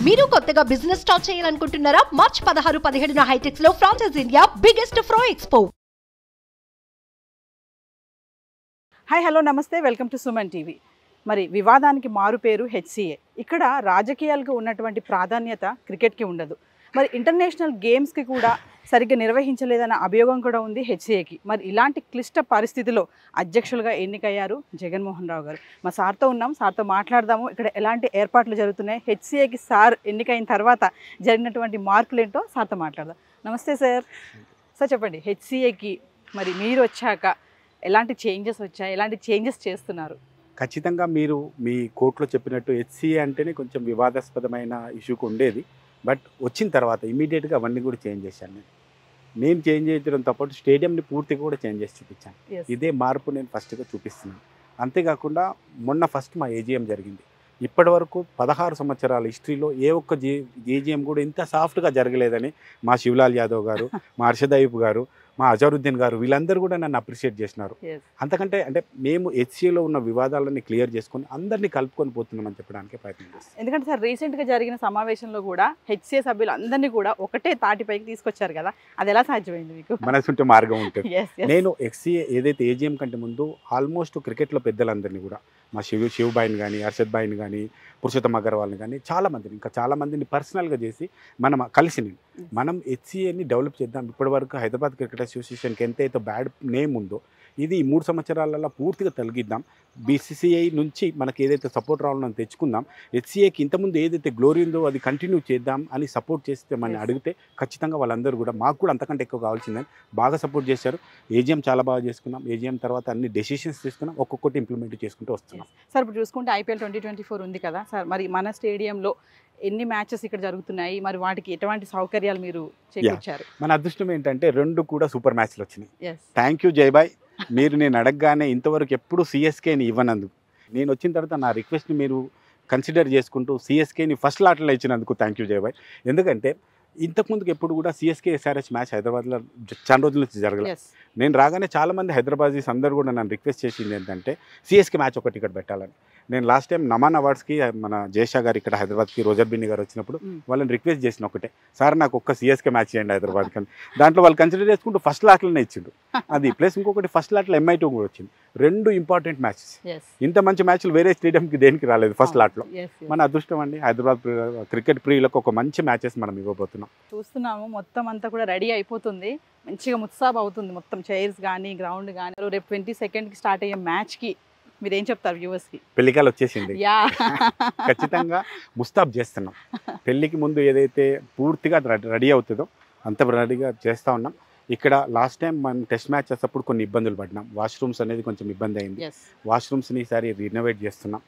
మీరు కొత్తగా business start చేయాలనుకుంటున్నారా? మార్చ్ 16, 17 హైటెక్స్ లో franchise India biggest ఫ్రో expo. Hi hello నమస్తే, వెల్కమ్ టు సుమన్ టీవీ. మరి వివాదానికి మారు పేరు హెచ్సిఏ. ఇక్కడ రాజకీయాలకు ఉన్నటువంటి ప్రాధాన్యత క్రికెట్కి ఉండదు. మరి ఇంటర్నేషనల్ గేమ్స్కి కూడా సరిగ్గా నిర్వహించలేదన్న అభియోగం కూడా ఉంది హెచ్సిఏకి. మరి ఇలాంటి క్లిష్ట పరిస్థితిలో అధ్యక్షులుగా ఎన్నికయ్యారు జగన్మోహన్ రావు గారు. మా సార్తో ఉన్నాం, సార్తో మాట్లాడదాము. ఇక్కడ ఎలాంటి ఏర్పాట్లు జరుగుతున్నాయి, హెచ్సిఏకి సార్ ఎన్నికైన తర్వాత జరిగినటువంటి మార్పులు ఏంటో సార్తో మాట్లాడదాం. నమస్తే సార్. సార్ చెప్పండి, హెచ్సిఏకి మరి మీరు వచ్చాక ఎలాంటి చేంజెస్ వచ్చాయి, ఎలాంటి చేంజెస్ చేస్తున్నారు? ఖచ్చితంగా మీరు మీ కోర్టులో చెప్పినట్టు హెచ్సిఏ అంటేనే కొంచెం వివాదాస్పదమైన ఇష్యూకి ఉండేది. బట్ వచ్చిన తర్వాత ఇమీడియట్గా అవన్నీ కూడా చేంజ్ చేశాను. నేను చేంజ్ చేయడంతో పాటు స్టేడియంని పూర్తిగా కూడా చేంజ్ చేసి చూపించాను. ఇదే మార్పు నేను ఫస్ట్గా చూపిస్తున్నాను. అంతేకాకుండా మొన్న ఫస్ట్ మా ఏజిఎం జరిగింది. ఇప్పటి వరకు 16 సంవత్సరాల హిస్టరీలో ఏ ఒక్క ఏజిఎం కూడా ఇంత సాఫ్ట్గా జరగలేదని మా శివలాల్ యాదవ్ గారు, మా హర్షదీప్ గారు, మా అజరుద్దీన్ గారు వీళ్ళందరూ కూడా నన్ను అప్రిషియేట్ చేసినారు. అంతకంటే అంటే మేము హెచ్సిఏలో ఉన్న వివాదాలన్నీ క్లియర్ చేసుకొని అందరినీ కలుపుకొని పోతున్నామని చెప్పడానికి ప్రయత్నం చేస్తాం. ఎందుకంటే సార్ రీసెంట్గా జరిగిన సమావేశంలో కూడా హెచ్సిఏ సభ్యులు అందరినీ కూడా ఒకటే తాటిపైకి తీసుకొచ్చారు కదా, అది ఎలా సాధ్యమైంది మీకు? మనసుంటే మార్గం ఉంటుంది. నేను హెచ్సిఏ ఏదైతే ఏజిఎం కంటే ముందు ఆల్మోస్ట్ క్రికెట్లో పెద్దలందరినీ కూడా మా శివబాయిని కానీ, హర్షద్ బాయిని కానీ, పురుషోత్తమ్ అగర్వాల్ని కానీ చాలా మందిని పర్సనల్గా చేసి మనం హెచ్సిఏని డెవలప్ చేద్దాం. ఇప్పటివరకు హైదరాబాద్ క్రికెట్ అసోసియేషన్కి ఎంతైతే బ్యాడ్ నేమ్ ఉందో ఇది 3 సంవత్సరాలలో పూర్తిగా తొలగిద్దాం. బీసీసీఐ నుంచి మనకి ఏదైతే సపోర్ట్ రావాలని తెచ్చుకుందాం. హెచ్సిఏకి ఇంతకుముందు ఏదైతే గ్లోరీ ఉందో అది కంటిన్యూ చేద్దాం అని సపోర్ట్ చేస్తే మనం అడిగితే ఖచ్చితంగా వాళ్ళందరూ కూడా మాకు కూడా అంతకంటే ఎక్కువ కావాల్సిందని బాగా సపోర్ట్ చేశారు. ఏజిఎం చాలా బాగా చేసుకున్నాం. ఏజిఎం తర్వాత అన్ని డెసిషన్స్ తీసుకున్నాం, ఒక్కొక్కటి ఇంప్లిమెంట్ చేసుకుంటూ వస్తున్నాం. సార్ ఇప్పుడు చూసుకుంటే ఐపీఎల్ 2024 ఉంది కదా సార్, మరి మన స్టేడియంలో ఎన్ని మ్యాచెస్ ఇక్కడ జరుగుతున్నాయి, మరి వాటికి ఎటువంటి సౌకర్యాలు మీరు చేకూర్చారు? మన అదృష్టం ఏంటంటే 2 కూడా సూపర్ మ్యాచ్లు వచ్చినాయి. థ్యాంక్ యూ జైబాయ్. మీరు నేను అడగగానే ఇంతవరకు ఎప్పుడు సిఎస్కేని ఇవ్వనందుకు, నేను వచ్చిన తర్వాత నా రిక్వెస్ట్ని మీరు కన్సిడర్ చేసుకుంటూ సిఎస్కేని ఫస్ట్ లాట్లో ఇచ్చినందుకు థ్యాంక్ యూ జైబాయ్. ఎందుకంటే ఇంతకుముందుకు ఎప్పుడు కూడా సిఎస్కే ఎస్ఆర్హెచ్ మ్యాచ్ హైదరాబాద్లో చాలా రోజుల నుంచి జరగలేదు. నేను రాగానే చాలామంది హైదరాబాదీస్ అందరూ కూడా నన్ను రిక్వెస్ట్ చేసింది ఏంటంటే సిఎస్కే మ్యాచ్ ఒక టికెట్ పెట్టాలని. నేను లాస్ట్ టైం నమాన్ అవార్డ్స్కి మన జయషా గారు ఇక్కడ హైదరాబాద్కి, రోజర్ బిన్ని గారు వచ్చినప్పుడు వాళ్ళని రిక్వెస్ట్ చేసిన ఒకటే, సార్ నాకు ఒక్క సిఎస్కే మ్యాచ్ చేయండి హైదరాబాద్కి అని. దాంట్లో వాళ్ళు కన్సిడర్ చేసుకుంటూ ఫస్ట్ లాట్లోనే ఇచ్చిండు అది. ప్లస్ ఇంకొకటి ఫస్ట్ లాట్లో MI2 కూడా వచ్చింది. 2 ఇంపార్టెంట్ మ్యాచెస్. ఇంత మంచి మ్యాచ్లు వేరే స్టేడియంకి దేనికి రాలేదు ఫస్ట్ లాట్లో. మన అదృష్టం అండి, హైదరాబాద్ క్రికెట్ ప్రియులకు ఒక మంచి మ్యాచెస్ మనం ఇవ్వబోతున్నాం. చూస్తున్నాము మొత్తం అంతా కూడా రెడీ అయిపోతుంది, మంచిగా ముత్సాబ్ అవుతుంది మొత్తం, చైర్స్ కానీ గ్రౌండ్ కానీ. రేపు 22కి స్టార్ట్ అయ్యే మ్యాచ్కి మీరు ఏం చెప్తారు వ్యూవర్స్కి? పెళ్లికాలు వచ్చేసింది, ఖచ్చితంగా ముస్తాబ్ చేస్తున్నాం. పెళ్లికి ముందు ఏదైతే పూర్తిగా రెడీ అవుతుందో అంత రెడీగా చేస్తూ ఉన్నాం. ఇక్కడ లాస్ట్ టైం మనం టెస్ట్ మ్యాచ్ చేసేటప్పుడు కొన్ని ఇబ్బందులు పడినాం. వాష్రూమ్స్ అనేది కొంచెం ఇబ్బంది అయింది. వాష్రూమ్స్ని ఈసారి రినోవేట్ చేస్తున్నాం.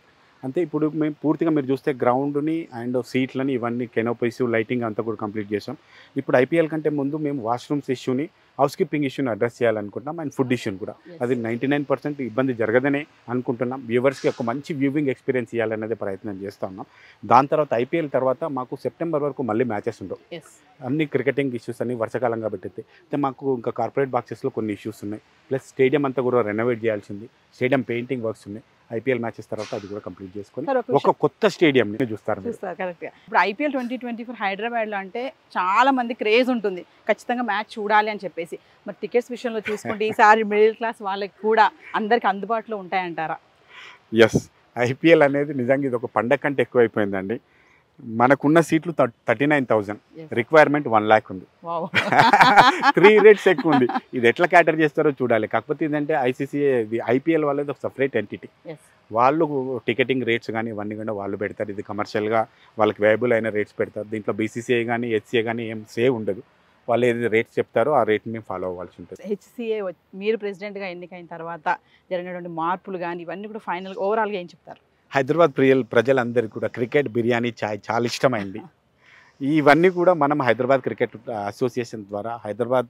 అంతే ఇప్పుడు మేము పూర్తిగా మీరు చూస్తే గ్రౌండ్ని అండ్ సీట్లని ఇవన్నీ కెనోపీస్, లైటింగ్ అంతా కూడా కంప్లీట్ చేసాం. ఇప్పుడు ఐపీఎల్ కంటే ముందు మేము వాష్రూమ్స్ ఇష్యూని, హౌస్ కీపింగ్ ఇష్యూని అడ్రస్ చేయాలనుకుంటున్నాం. అండ్ ఫుడ్ ఇష్యూని కూడా. అది 99% ఇబ్బంది జరగదనే అనుకుంటున్నాం. వ్యూవర్స్కి ఒక మంచి వ్యూవింగ్ ఎక్స్పీరియన్స్ ఇవ్వాలనేది ప్రయత్నం చేస్తూ ఉన్నాం. దాని తర్వాత ఐపీఎల్ తర్వాత మాకు సెప్టెంబర్ వరకు మళ్ళీ మ్యాచెస్ ఉండవు. అన్ని క్రికెటింగ్ ఇష్యూస్ అన్ని వర్షాకాలం కాబట్టి అయితే మాకు ఇంకా కార్పొరేట్ బాక్సెస్లో కొన్ని ఇష్యూస్ ఉన్నాయి. ప్లస్ స్టేడియం అంతా కూడా రెనోవేట్ చేయాల్సింది, స్టేడియం పెయింటింగ్ వర్క్స్ ఉన్నాయి. ఐపీఎల్ మ్యాచెస్ తర్వాత అది కూడా కంప్లీట్ చేసుకొని ఒక కొత్త స్టేడియం చూస్తారు. కరెక్ట్గా. ఇప్పుడు ఐపీఎల్ 2024 హైదరాబాద్లో అంటే చాలా మంది క్రేజ్ ఉంటుంది, ఖచ్చితంగా మ్యాచ్ చూడాలి అని చెప్పేసి. మరి టికెట్స్ విషయంలో చూసుకుంటే ఈసారి మిడిల్ క్లాస్ వాళ్ళకి కూడా అందరికి అందుబాటులో ఉంటాయంటారా? ఎస్, ఐపీఎల్ అనేది నిజంగా ఇది ఒక పండగ కంటే ఎక్కువైపోయిందండి. మనకున్న సీట్లు 39,000, రిక్వైర్మెంట్ 1 lakh ఉంది. 3 రేట్స్ ఎక్కువ ఉంది. ఇది ఎట్లా క్యాటర్ చేస్తారో చూడాలి. కాకపోతే ఏంటంటే ఐసీసీఏ ఐపీఎల్ వాళ్ళది ఒక సపరేట్ ఎంటిటీ. వాళ్ళు టికెటింగ్ రేట్స్ కానీ ఇవన్నీ కూడా వాళ్ళు పెడతారు. ఇది కమర్షియల్గా వాళ్ళకి వేయబుల్ అయిన రేట్స్ పెడతారు. దీంట్లో బీసీసీఐ కానీ హెచ్సిఏ కానీ ఏం సేవ్ ఉండదు. వాళ్ళు ఏది రేట్స్ చెప్తారో ఆ రేట్ని మేము ఫాలో అవ్వాల్సి ఉంటుంది. హెచ్సిఏ మీరు ప్రెసిడెంట్గా ఎన్నికైన తర్వాత జరిగినటువంటి మార్పులు కానీ ఇవన్నీ కూడా ఫైనల్గా ఓవరాల్గా ఏం చెప్తారు? హైదరాబాద్ ప్రజలందరికీ కూడా క్రికెట్, బిర్యానీ, చాయ్ చాలా ఇష్టమైంది. ఇవన్నీ కూడా మనం హైదరాబాద్ క్రికెట్ అసోసియేషన్ ద్వారా హైదరాబాద్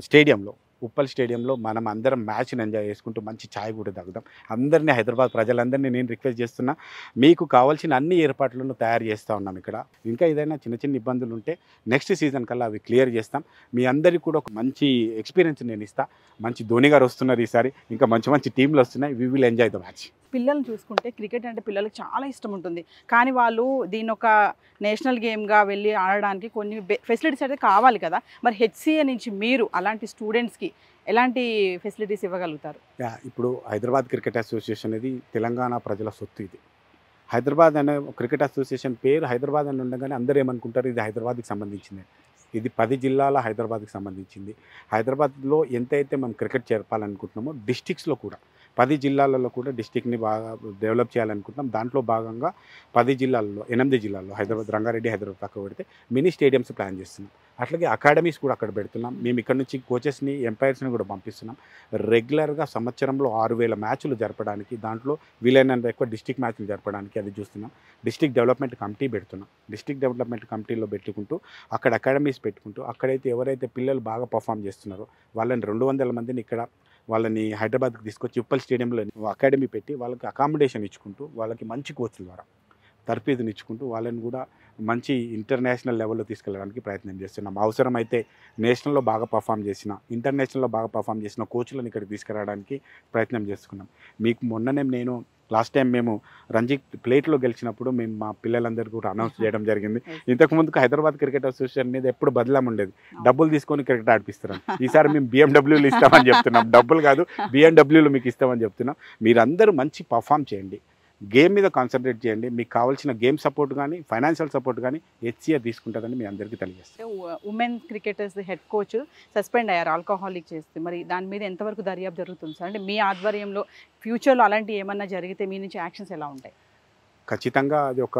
స్టేడియంలో ఉప్పల్ స్టేడియంలో మనం అందరం మ్యాచ్ని ఎంజాయ్ చేసుకుంటూ మంచి ఛాయ్ కూడా తాగుదాం. అందరినీ హైదరాబాద్ ప్రజలందరినీ నేను రిక్వెస్ట్ చేస్తున్నా, మీకు కావాల్సిన అన్ని ఏర్పాట్లను తయారు చేస్తూ ఉన్నాం ఇక్కడ. ఇంకా ఏదైనా చిన్న చిన్న ఇబ్బందులు ఉంటే నెక్స్ట్ సీజన్ కల్లా అవి క్లియర్ చేస్తాం. మీ అందరికీ కూడా ఒక మంచి ఎక్స్పీరియన్స్ నేను ఇస్తా. మంచి ధోని గారు వస్తున్నారు ఈసారి, ఇంకా మంచి మంచి టీంలు వస్తున్నాయి. We will enjoy the match. పిల్లల్ని చూసుకుంటే క్రికెట్ అంటే పిల్లలకి చాలా ఇష్టం ఉంటుంది, కానీ వాళ్ళు దీని ఒక నేషనల్ గేమ్గా వెళ్ళి ఆడడానికి కొన్ని ఫెసిలిటీస్ అయితే కావాలి కదా. మరి హెచ్సిఏ నుంచి మీరు అలాంటి స్టూడెంట్స్కి ఎలాంటి ఫెసిలిటీస్ ఇవ్వగలుగుతారు? ఇప్పుడు హైదరాబాద్ క్రికెట్ అసోసియేషన్ అనేది తెలంగాణ ప్రజల సొత్తు. ఇది హైదరాబాద్ అనే క్రికెట్ అసోసియేషన్ పేరు హైదరాబాద్ అని ఉండగానే అందరూ ఏమనుకుంటారు, ఇది హైదరాబాద్కి సంబంధించింది. ఇది 10 జిల్లాల హైదరాబాద్కి సంబంధించింది. హైదరాబాద్లో ఎంతైతే మనం క్రికెట్ చేర్పాలనుకుంటున్నామో డిస్టిక్స్లో కూడా 10 జిల్లాలలో కూడా డిస్టిక్ని బాగా డెవలప్ చేయాలనుకుంటున్నాం. దాంట్లో భాగంగా 10 జిల్లాల్లో 8 జిల్లాల్లో హైదరాబాద్, రంగారెడ్డి, హైదరాబాద్ పక్క పెడితే మినీ స్టేడియంస్ ప్లాన్ చేస్తున్నాం. అట్లాగే అకాడమీస్ కూడా అక్కడ పెడుతున్నాం. మేము ఇక్కడ నుంచి కోచెస్ని, ఎంపైర్స్ని కూడా పంపిస్తున్నాం. రెగ్యులర్గా సంవత్సరంలో 6,000 మ్యాచ్లు జరపడానికి, దాంట్లో వీలైనంత ఎక్కువ డిస్టిక్ మ్యాచ్లు జరపడానికి అది చూస్తున్నాం. డిస్టిక్ డెవలప్మెంట్ కమిటీ పెడుతున్నాం. డిస్టిక్ డెవలప్మెంట్ కమిటీలో పెట్టుకుంటూ అక్కడ అకాడమీస్ పెట్టుకుంటూ అక్కడైతే ఎవరైతే పిల్లలు బాగా పర్ఫామ్ చేస్తున్నారో వాళ్ళని 200 మందిని ఇక్కడ వాళ్ళని హైదరాబాద్కి తీసుకొచ్చి ఉప్పల్ స్టేడియంలో అకాడమీ పెట్టి వాళ్ళకి అకామిడేషన్ ఇచ్చుకుంటూ వాళ్ళకి మంచి కోచ్ల ద్వారా తర్ఫీదుని ఇచ్చుకుంటూ వాళ్ళని కూడా మంచి ఇంటర్నేషనల్ లెవెల్లో తీసుకెళ్ళడానికి ప్రయత్నం చేస్తున్నాం. అవసరమైతే నేషనల్లో బాగా పర్ఫామ్ చేసిన, ఇంటర్నేషనల్లో బాగా పర్ఫామ్ చేసిన కోచ్లను ఇక్కడికి తీసుకురావడానికి ప్రయత్నం చేసుకున్నాం. మీకు మొన్ననే నేను లాస్ట్ టైం మేము రంజీ ప్లేట్లో గెలిచినప్పుడు మేము మా పిల్లలందరికీ కూడా అనౌన్స్ చేయడం జరిగింది. ఇంతకుముందుకు హైదరాబాద్ క్రికెట్ అసోసియేషన్ మీద ఎప్పుడు బదలాం ఉండేది, డబ్బులు తీసుకొని క్రికెట్ ఆడిపిస్తున్నాం. ఈసారి మేము BMW ఇస్తామని చెప్తున్నాం. డబ్బులు కాదు, BMW మీకు ఇస్తామని చెప్తున్నాం. మీరందరూ మంచి పర్ఫామ్ చేయండి, గేమ్ మీద కాన్సన్ట్రేట్ చేయండి. మీకు కావాల్సిన గేమ్ సపోర్ట్ కానీ ఫైనాన్షియల్ సపోర్ట్ కానీ హెచ్సిఏ తీసుకుంటుందని మీ అందరికీ తెలియజేస్తాం. Women cricketers head coach suspend అయ్యారు ఆల్కహాలిక్ చేస్తే, మరి దాని మీద ఎంతవరకు దర్యాప్తు జరుగుతుంది సార్? అంటే మీ ఆధ్వర్యంలో ఫ్యూచర్లో అలాంటి ఏమన్నా జరిగితే మీ నుంచి యాక్షన్స్ ఎలా ఉంటాయి? ఖచ్చితంగా అది ఒక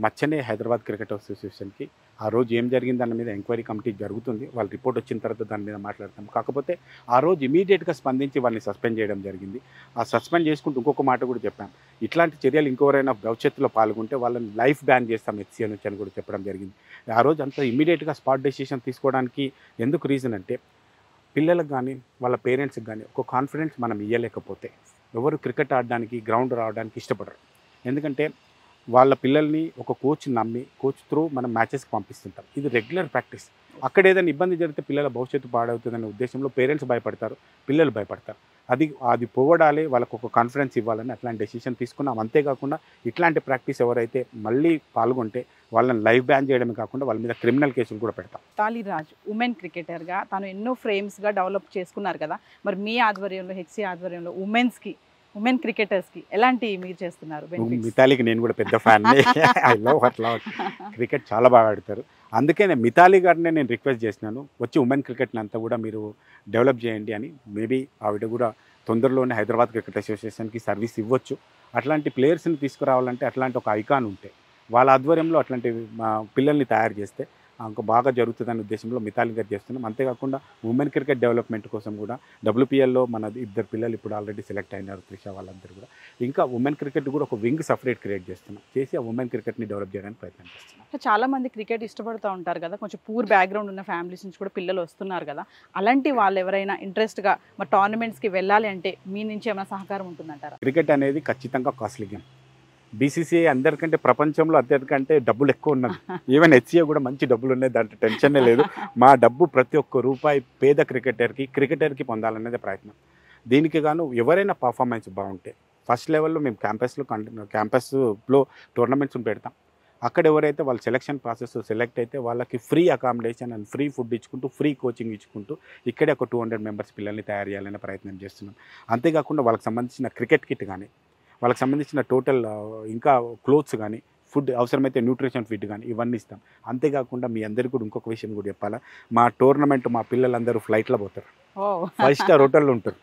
మచ్చనే హైదరాబాద్ క్రికెట్ అసోసియేషన్కి. ఆ రోజు ఏం జరిగింది దాని మీద ఎంక్వైరీ కమిటీ జరుగుతుంది. వాళ్ళ రిపోర్ట్ వచ్చిన తర్వాత దాని మీద మాట్లాడతాం. కాకపోతే ఆ రోజు ఇమీడియట్గా స్పందించి వాళ్ళని సస్పెండ్ చేయడం జరిగింది. ఆ సస్పెండ్ చేసుకుంటూ ఇంకొక మాట కూడా చెప్పాం, ఇట్లాంటి చర్యలు ఇంకెవరైనా భవిష్యత్తులో పాల్గొంటే వాళ్ళని లైఫ్ బ్యాన్ చేస్తాం హెచ్సిఏ నుంచి అని కూడా చెప్పడం జరిగింది. ఆ రోజు అంతా ఇమీడియట్గా స్పాట్ డెసిషన్ తీసుకోవడానికి ఎందుకు రీజన్ అంటే, పిల్లలకు కానీ వాళ్ళ పేరెంట్స్కి కానీ ఒక కాన్ఫిడెన్స్ మనం ఇవ్వలేకపోతే ఎవరు క్రికెట్ ఆడడానికి గ్రౌండ్ రావడానికి ఇష్టపడరు. ఎందుకంటే వాళ్ళ పిల్లల్ని ఒక కోచ్ నమ్మి కోచ్ త్రూ మనం మ్యాచెస్కి పంపిస్తుంటాం. ఇది రెగ్యులర్ ప్రాక్టీస్. అక్కడ ఏదైనా ఇబ్బంది జరిగితే పిల్లల భవిష్యత్తు పాడవుతుందనే ఉద్దేశంలో పేరెంట్స్ భయపడతారు, పిల్లలు భయపడతారు. అది పోవడాలి, వాళ్ళకు ఒక కాన్ఫిడెన్స్ ఇవ్వాలని అట్లాంటి డెసిషన్ తీసుకున్నాం. అంతేకాకుండా ఇట్లాంటి ప్రాక్టీస్ ఎవరైతే మళ్ళీ పాల్గొంటే వాళ్ళని లైఫ్ బ్యాన్ చేయడమే కాకుండా వాళ్ళ మీద క్రిమినల్ కేసులు కూడా పెడతాం. మితాలి రాజ్ ఉమెన్ క్రికెటర్గా తను ఎన్నో ఫ్రేమ్స్గా డెవలప్ చేసుకున్నారు కదా, మరి మీ ఆధ్వర్యంలో హెచ్సిఏ ఆధ్వర్యంలో ఉమెన్ క్రికెటర్స్కి ఎలాంటి మీరు చేస్తున్నారు? మితాలికి నేను కూడా పెద్ద ఫ్యాన్. ఐ లవ్ క్రికెట్ చాలా బాగా ఆడతారు. అందుకే నేను మితాలి గారిని నేను రిక్వెస్ట్ చేసినాను, వచ్చి ఉమెన్ క్రికెట్ని అంతా కూడా మీరు డెవలప్ చేయండి అని. మేబీ ఆవిడ కూడా తొందరలోనే హైదరాబాద్ క్రికెట్ అసోసియేషన్కి సర్వీస్ ఇవ్వచ్చు. అట్లాంటి ప్లేయర్స్ని తీసుకురావాలంటే అట్లాంటి ఒక ఐకాన్ ఉంటే వాళ్ళ ఆధ్వర్యంలో అట్లాంటి పిల్లల్ని తయారు చేస్తే ఇంకా బాగా జరుగుతుందనే ఉద్దేశంలో మితాలి గారు చేస్తున్నాం. అంతేకాకుండా ఉమెన్ క్రికెట్ డెవలప్మెంట్ కోసం కూడా WPLలో మన 2 పిల్లలు ఇప్పుడు ఆల్రెడీ సెలెక్ట్ అయినారు, త్రిష వాళ్ళందరూ కూడా. ఇంకా ఉమెన్ క్రికెట్ కూడా ఒక వింగ్ సపరేట్ క్రియేట్ చేస్తున్నాం, చేసి ఆ ఉమెన్ క్రికెట్ని డెవలప్ చేయడానికి ప్రయత్నం చేస్తున్నాం. చాలా మంది క్రికెట్ ఇష్టపడుతూ ఉంటారు కదా, కొంచెం పూర్ బ్యాక్గ్రౌండ్ ఉన్న ఫ్యామిలీస్ నుంచి కూడా పిల్లలు వస్తున్నారు కదా, అలాంటి వాళ్ళు ఎవరైనా ఇంట్రెస్ట్గా మా టోర్నమెంట్స్కి వెళ్ళాలి అంటే మీ నుంచి ఏమైనా సహకారం ఉంటుందంటారా? క్రికెట్ అనేది ఖచ్చితంగా కాస్ట్లీ గేమ్. BCCI అందరికంటే ప్రపంచంలో అందరికంటే డబ్బులు ఎక్కువ ఉన్నది. ఈవెన్ హెచ్సిఏ కూడా మంచి డబ్బులు ఉన్నాయి, దాంట్లో టెన్షనే లేదు. మా డబ్బు ప్రతి ఒక్క రూపాయి పేద క్రికెటర్కి పొందాలనేది ప్రయత్నం. దీనికి గాను ఎవరైనా పర్ఫార్మెన్స్ బాగుంటే ఫస్ట్ లెవెల్లో మేము క్యాంపస్లో టోర్నమెంట్స్ పెడతాం. అక్కడ ఎవరైతే వాళ్ళ సెలక్షన్ ప్రాసెస్ సెలెక్ట్ అయితే వాళ్ళకి free accommodation and free food ఇచ్చుకుంటూ ఫ్రీ కోచింగ్ ఇచ్చుకుంటూ ఇక్కడే ఒక 200 మెంబర్స్ పిల్లల్ని తయారు చేయాలనే ప్రయత్నం చేస్తున్నాం. అంతేకాకుండా వాళ్ళకి సంబంధించిన క్రికెట్ కిట్ కానీ, వాళ్ళకి సంబంధించిన టోటల్ ఇంకా క్లోత్స్ కానీ, ఫుడ్ అవసరమైతే న్యూట్రిషన్ ఫిట్ కానీ ఇవన్నీ ఇస్తాం. అంతేకాకుండా మీ అందరికీ కూడా ఇంకొక విషయం కూడా చెప్పాలా, మా టోర్నమెంట్ మా పిల్లలందరూ ఫ్లైట్లో పోతారు, 5 స్టార్ హోటల్లో ఉంటారు.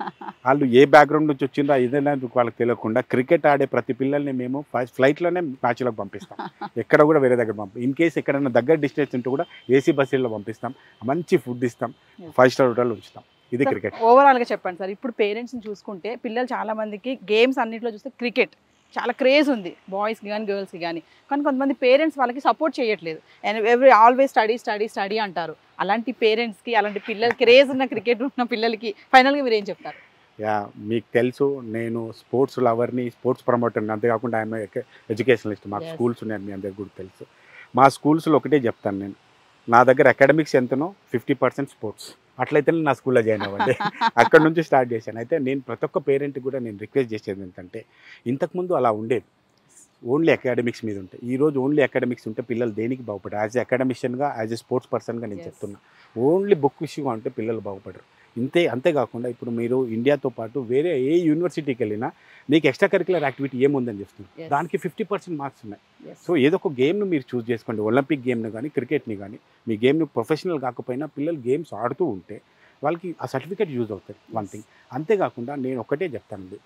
వాళ్ళు ఏ బ్యాక్గ్రౌండ్ నుంచి వచ్చిందో ఏదైనా వాళ్ళకి తెలియకుండా క్రికెట్ ఆడే ప్రతి పిల్లల్ని మేము ఫ్లైట్లోనే మ్యాచ్లకు పంపిస్తాం. ఎక్కడ కూడా వేరే దగ్గర ఇన్ కేసు ఎక్కడైనా దగ్గర డిస్టెన్స్ ఉంటే కూడా AC బస్సుల్లో పంపిస్తాం, మంచి ఫుడ్ ఇస్తాం, 5 స్టార్ హోటల్లో ఉంచుతాం. ఇది క్రికెట్. ఓవరాల్గా చెప్పండి సార్, ఇప్పుడు పేరెంట్స్ని చూసుకుంటే పిల్లలు చాలా మందికి గేమ్స్ అన్నింటిలో చూస్తే క్రికెట్ చాలా క్రేజ్ ఉంది బాయ్స్కి కానీ గర్ల్స్కి కానీ. కానీ కొంతమంది పేరెంట్స్ వాళ్ళకి సపోర్ట్ చేయట్లేదు. And always study study study అంటారు. అలాంటి పేరెంట్స్కి, అలాంటి పిల్లలకి, క్రేజ్ ఉన్న క్రికెట్ ఉన్న పిల్లలకి ఫైనల్గా మీరు ఏం చెప్తారు? యా, మీకు తెలుసు నేను స్పోర్ట్స్ లవర్ని, స్పోర్ట్స్ ప్రమోటర్ని, అంతేకాకుండా ఆయన ఎడ్యుకేషనలిస్ట్. మాకు స్కూల్స్ ఉన్నాయని మీ అందరికి కూడా తెలుసు. మా స్కూల్స్లో ఒకటే చెప్తాను నేను, నా దగ్గర అకాడమిక్స్ ఎంతనో 50% స్పోర్ట్స్. అట్లయితే నా స్కూల్లో జాయిన్ అవ్వండి. అక్కడ నుంచి స్టార్ట్ చేశాను. అయితే నేను ప్రతి ఒక్క పేరెంట్కి కూడా నేను రిక్వెస్ట్ చేసేది ఏంటంటే, ఇంతకుముందు అలా ఉండేది, ఓన్లీ అకాడమిక్స్ మీద ఉంటే. ఈరోజు ఓన్లీ అకాడమిక్స్ ఉంటే పిల్లలు దేనికి బాగుపడరు. యాజ్ ఎ అకాడమిషియన్గా, యాజ్ ఎ స్పోర్ట్స్ పర్సన్గా నేను చెప్తున్నా, ఓన్లీ బుక్ విషయంగా ఉంటే పిల్లలు బాగుపడరు. అంతేకాకుండా ఇప్పుడు మీరు ఇండియాతో పాటు వేరే ఏ యూనివర్సిటీకి వెళ్ళినా మీకు ఎక్స్ట్రా కరికులర్ యాక్టివిటీ ఏముందని చెప్తుంది. దానికి 50% మార్క్స్ ఉన్నాయి. సో ఏదో ఒక గేమ్ను మీరు చూస్ చేసుకోండి. ఒలింపిక్ గేమ్ను కానీ, క్రికెట్ని కానీ, మీ గేమ్ను ప్రొఫెషనల్ కాకపోయినా పిల్లలు గేమ్స్ ఆడుతూ ఉంటే వాళ్ళకి ఆ సర్టిఫికేట్ యూజ్ అవుతుంది. One thing. అంతేకాకుండా నేను ఒకటే చెప్తానండి,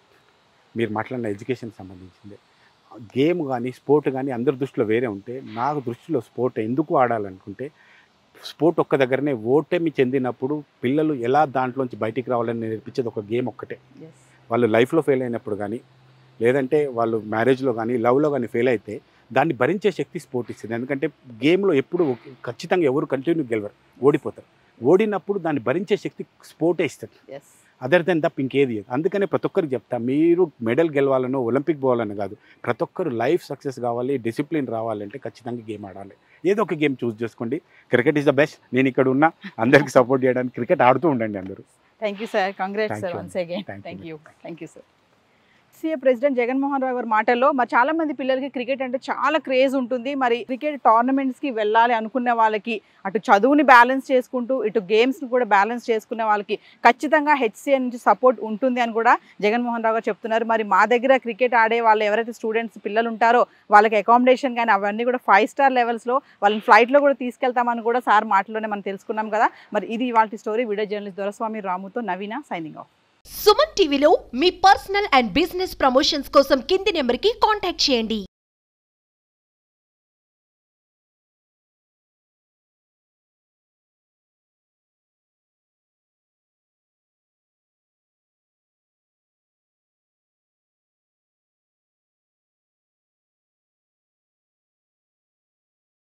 మీరు మాట్లాడిన ఎడ్యుకేషన్ సంబంధించింది గేమ్ కానీ, స్పోర్ట్ కానీ అందరి దృష్టిలో వేరే ఉంటే, నాకు దృష్టిలో స్పోర్ట్ ఎందుకు ఆడాలనుకుంటే, స్పోర్ట్ ఒక్క దగ్గరనే ఓటమి చెందినప్పుడు పిల్లలు ఎలా దాంట్లోంచి బయటికి రావాలని నేర్పించేది ఒక గేమ్ ఒక్కటే. వాళ్ళు లైఫ్లో ఫెయిల్ అయినప్పుడు కానీ, లేదంటే వాళ్ళు మ్యారేజ్లో కానీ, లవ్లో కానీ ఫెయిల్ అయితే దాన్ని భరించే శక్తి స్పోర్ట్ ఇస్తుంది. ఎందుకంటే గేమ్లో ఎప్పుడు ఖచ్చితంగా ఎవరు కంటిన్యూ గెలవరు, ఓడిపోతారు. ఓడినప్పుడు దాన్ని భరించే శక్తి స్పోర్టే ఇస్తుంది. అదర్ దెన్ తప్ప ఇంకేది. అందుకనే ప్రతి ఒక్కరికి చెప్తా, మీరు మెడల్ గెలవాలనో, ఒలింపిక్ పోవాలని కాదు, ప్రతి ఒక్కరు లైఫ్ సక్సెస్ కావాలి, డిసిప్లిన్ రావాలంటే ఖచ్చితంగా గేమ్ ఆడాలి. ఏదో ఒక గేమ్ చూస్ చేసుకోండి. Cricket is the best. నేను ఇక్కడ ఉన్నా, అందరికీ సపోర్ట్ చేయడానికి క్రికెట్ ఆడుతూ ఉండండి అందరూ. Thank you sir. Congrats sir once again. Thank you. Thank you sir. CA president Jaganmohan Rao గారి మాటల్లో మరి చాలా మంది పిల్లలకి క్రికెట్ అంటే చాలా క్రేజ్ ఉంటుంది. మరి క్రికెట్ టోర్నమెంట్స్కి వెళ్ళాలి అనుకునే వాళ్ళకి, అటు చదువుని బ్యాలెన్స్ చేసుకుంటూ ఇటు గేమ్స్ని కూడా బ్యాలెన్స్ చేసుకునే వాళ్ళకి ఖచ్చితంగా హెచ్సిఏ నుంచి సపోర్ట్ ఉంటుంది అని కూడా జగన్మోహన్ రావు గారు చెప్తున్నారు. మరి మా దగ్గర క్రికెట్ ఆడే వాళ్ళు ఎవరైతే స్టూడెంట్స్ పిల్లలు ఉంటారో వాళ్ళకి అకామిడేషన్ కానీ అవన్నీ కూడా 5 స్టార్ లెవెల్స్లో వాళ్ళని ఫ్లైట్లో కూడా తీసుకెళ్తామని కూడా సార్ మాటలోనే మనం తెలుసుకున్నాం కదా. మరి ఇది ఇవాళ స్టోరీ. వీడియో జర్నలిస్ట్ దొరస్వామి రాముతో నవీన సైనింగ్ ఆఫ్. సుమన్ టీవీలో మీ పర్సనల్ అండ్ బిజినెస్ ప్రమోషన్స్ కోసం కింది నెంబర్కి కాంటాక్ట్ చేయండి.